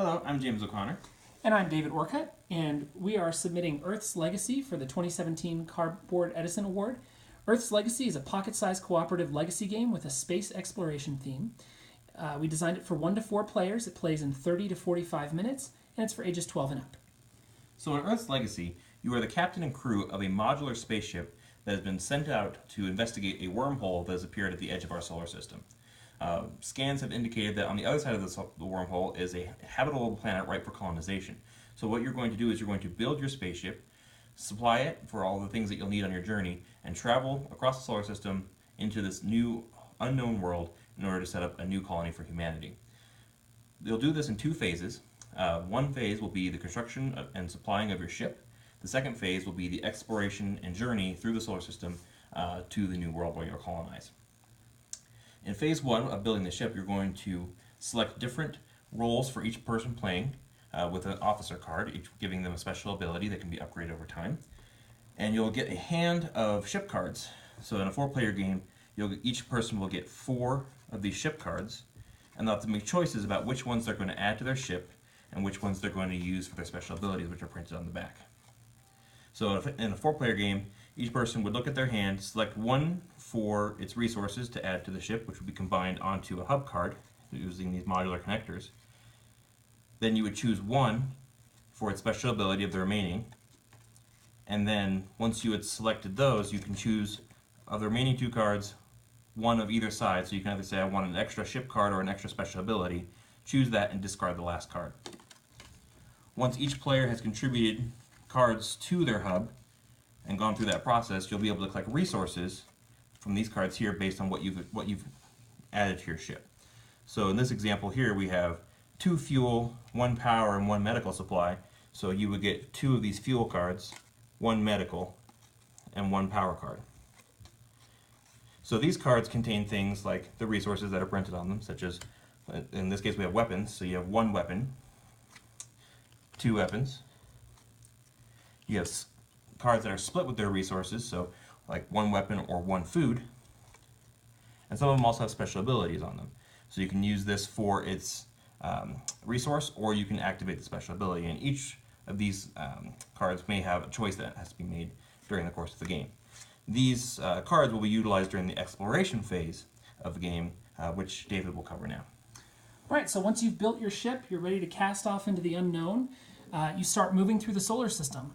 Hello, I'm James O'Connor. And I'm David Orcutt, and we are submitting Earth's Legacy for the 2017 Cardboard Edison Award. Earth's Legacy is a pocket-sized cooperative legacy game with a space exploration theme. We designed it for 1 to 4 players. It plays in 30 to 45 minutes, and it's for ages 12 and up. So in Earth's Legacy, you are the captain and crew of a modular spaceship that has been sent out to investigate a wormhole that has appeared at the edge of our solar system. Scans have indicated that on the other side of the wormhole is a habitable planet ripe for colonization. So what you're going to do is you're going to build your spaceship, supply it for all the things that you'll need on your journey, and travel across the solar system into this new unknown world in order to set up a new colony for humanity. You'll do this in 2 phases. One phase will be the construction and supplying of your ship. The second phase will be the exploration and journey through the solar system to the new world where you'll colonize. In phase 1 of building the ship, you're going to select different roles for each person playing with an officer card, each giving them a special ability that can be upgraded over time. And you'll get a hand of ship cards. So in a 4-player game, each person will get 4 of these ship cards, and they'll have to make choices about which ones they're going to add to their ship and which ones they're going to use for their special abilities, which are printed on the back. So in a 4-player game, each person would look at their hand, select one for its resources to add to the ship, which would be combined onto a hub card using these modular connectors. Then you would choose one for its special ability of the remaining, and then once you had selected those, you can choose of the remaining 2 cards, one of either side. So you can either say I want an extra ship card or an extra special ability, choose that and discard the last card. Once each player has contributed cards to their hub and gone through that process, you'll be able to collect resources from these cards here based on what you've added to your ship. So in this example here, we have 2 fuel, 1 power, and 1 medical supply. So you would get 2 of these fuel cards, 1 medical, and 1 power card. So these cards contain things like the resources that are printed on them, such as, in this case we have weapons, so you have 1 weapon, 2 weapons. You have cards that are split with their resources, so like 1 weapon or 1 food. And some of them also have special abilities on them. So you can use this for its resource, or you can activate the special ability. And each of these cards may have a choice that has to be made during the course of the game. These cards will be utilized during the exploration phase of the game, which David will cover now. Right, so once you've built your ship, you're ready to cast off into the unknown. You start moving through the solar system,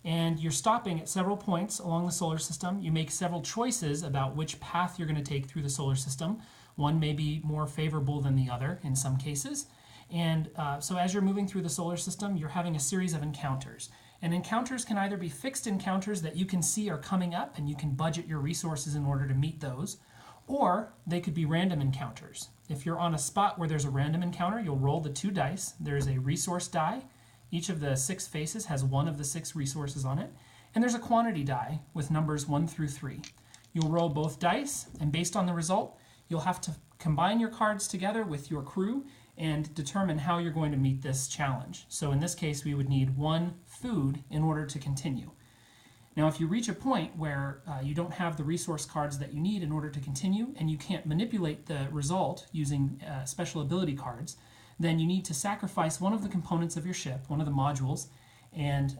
and you're stopping at several points along the solar system. You make several choices about which path you're going to take through the solar system. One may be more favorable than the other in some cases. And so as you're moving through the solar system, you're having a series of encounters. And encounters can either be fixed encounters that you can see are coming up and you can budget your resources in order to meet those, or they could be random encounters. If you're on a spot where there's a random encounter, you'll roll the 2 dice. There's a resource die. Each of the 6 faces has 1 of the 6 resources on it. And there's a quantity die with numbers 1 through 3. You'll roll both dice, and based on the result, you'll have to combine your cards together with your crew and determine how you're going to meet this challenge. So in this case, we would need 1 food in order to continue. Now, if you reach a point where you don't have the resource cards that you need in order to continue, and you can't manipulate the result using special ability cards, then you need to sacrifice one of the components of your ship, one of the modules, and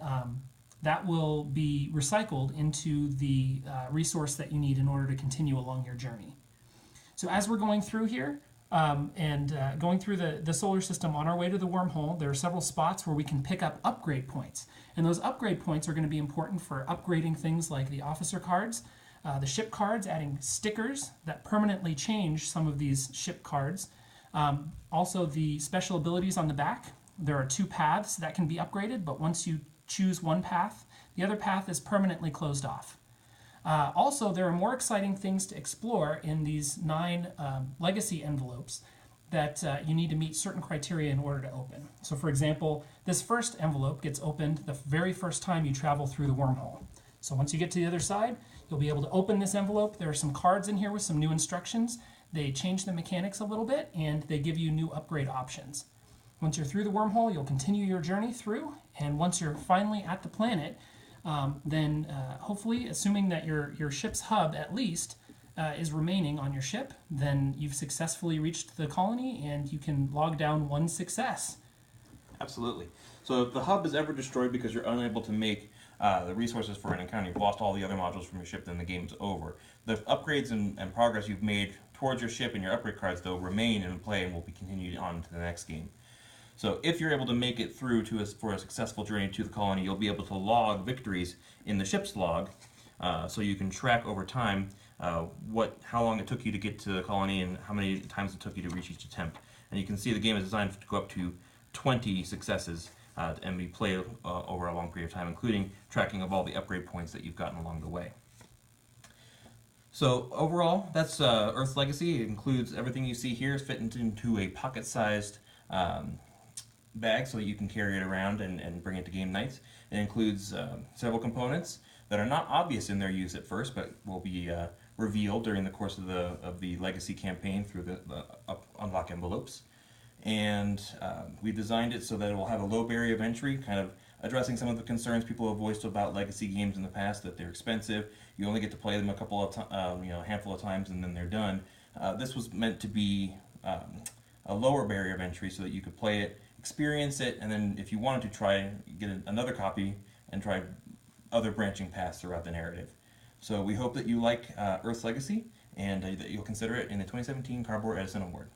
that will be recycled into the resource that you need in order to continue along your journey. So as we're going through here, going through the solar system on our way to the wormhole, there are several spots where we can pick up upgrade points. And those upgrade points are going to be important for upgrading things like the officer cards, the ship cards, adding stickers that permanently change some of these ship cards. Also the special abilities on the back. There are 2 paths that can be upgraded, but once you choose one path, the other path is permanently closed off. Also, there are more exciting things to explore in these 9 legacy envelopes that you need to meet certain criteria in order to open. So for example, this first envelope gets opened the very first time you travel through the wormhole. So once you get to the other side, you'll be able to open this envelope. There are some cards in here with some new instructions. They change the mechanics a little bit, and they give you new upgrade options. Once you're through the wormhole, you'll continue your journey through, and once you're finally at the planet, then hopefully, assuming that your ship's hub at least is remaining on your ship, then you've successfully reached the colony and you can log down 1 success. Absolutely. So if the hub is ever destroyed because you're unable to make the resources for an encounter, you've lost all the other modules from your ship, then the game's over. The upgrades and progress you've made towards your ship and your upgrade cards, though, remain in play and will be continued on to the next game. So if you're able to make it through for a successful journey to the colony, you'll be able to log victories in the ship's log, so you can track over time how long it took you to get to the colony and how many times it took you to reach each attempt. And you can see the game is designed to go up to 20 successes and be played over a long period of time, including tracking of all the upgrade points that you've gotten along the way. So overall, that's Earth's Legacy. It includes everything you see here is fit into a pocket-sized bag so that you can carry it around and bring it to game nights. It includes several components that are not obvious in their use at first, but will be revealed during the course of the Legacy campaign through the unlock envelopes. And we designed it so that it will have a low barrier of entry, kind of addressing some of the concerns people have voiced about Legacy games in the past, that they're expensive. You only get to play them a couple of a handful of times and then they're done. This was meant to be a lower barrier of entry so that you could play it, experience it, and then if you wanted to try, get another copy and try other branching paths throughout the narrative. So we hope that you like Earth's Legacy and that you'll consider it in the 2017 Cardboard Edison Award.